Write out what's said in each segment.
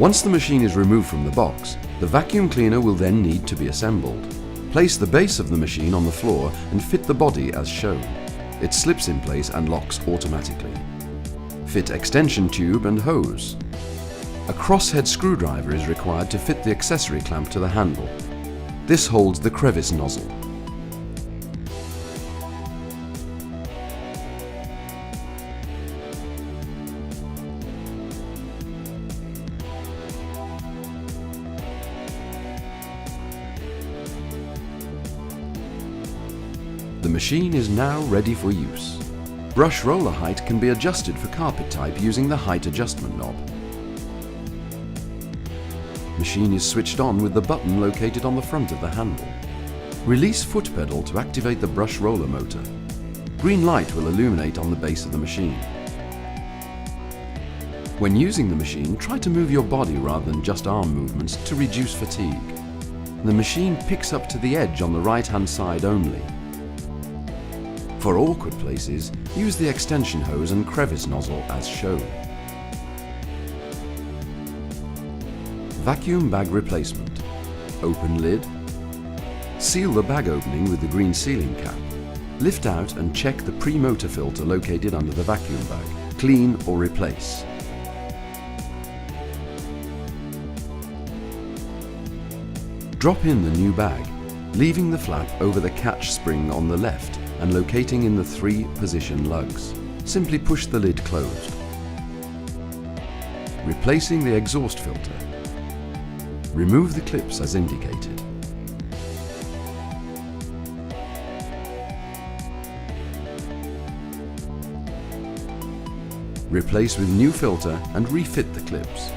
Once the machine is removed from the box, the vacuum cleaner will then need to be assembled. Place the base of the machine on the floor and fit the body as shown. It slips in place and locks automatically. Fit extension tube and hose. A crosshead screwdriver is required to fit the accessory clamp to the handle. This holds the crevice nozzle. The machine is now ready for use. Brush roller height can be adjusted for carpet type using the height adjustment knob. Machine is switched on with the button located on the front of the handle. Release foot pedal to activate the brush roller motor. Green light will illuminate on the base of the machine. When using the machine, try to move your body rather than just arm movements to reduce fatigue. The machine picks up to the edge on the right-hand side only. For awkward places, use the extension hose and crevice nozzle as shown. Vacuum bag replacement. Open lid. Seal the bag opening with the green sealing cap. Lift out and check the pre-motor filter located under the vacuum bag. Clean or replace. Drop in the new bag, leaving the flap over the catch spring on the left and locating in the 3 position lugs. Simply push the lid closed. Replacing the exhaust filter. Remove the clips as indicated. Replace with new filter and refit the clips.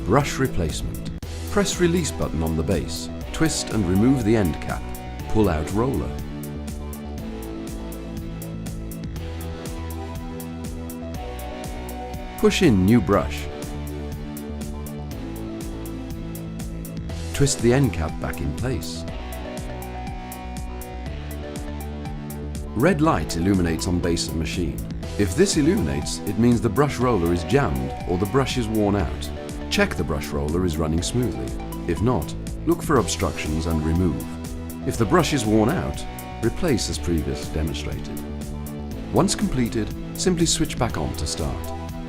Brush replacement. Press release button on the base. Twist and remove the end cap. Pull out roller. Push in new brush. Twist the end cap back in place. Red light illuminates on base of machine. If this illuminates, it means the brush roller is jammed or the brush is worn out. Check the brush roller is running smoothly. If not, look for obstructions and remove. If the brush is worn out, replace as previously demonstrated. Once completed, simply switch back on to start.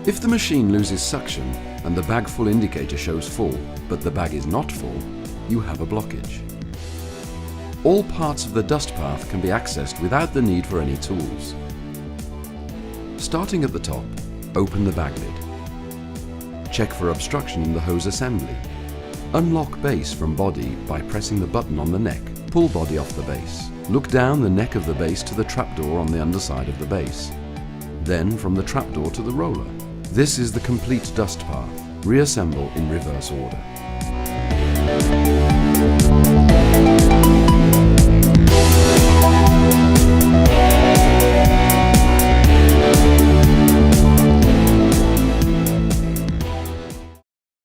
If the machine loses suction and the bag full indicator shows full, but the bag is not full, you have a blockage. All parts of the dust path can be accessed without the need for any tools. Starting at the top, open the bag lid. Check for obstruction in the hose assembly. Unlock base from body by pressing the button on the neck. Pull body off the base. Look down the neck of the base to the trapdoor on the underside of the base. Then from the trapdoor to the roller. This is the complete dust path. Reassemble in reverse order.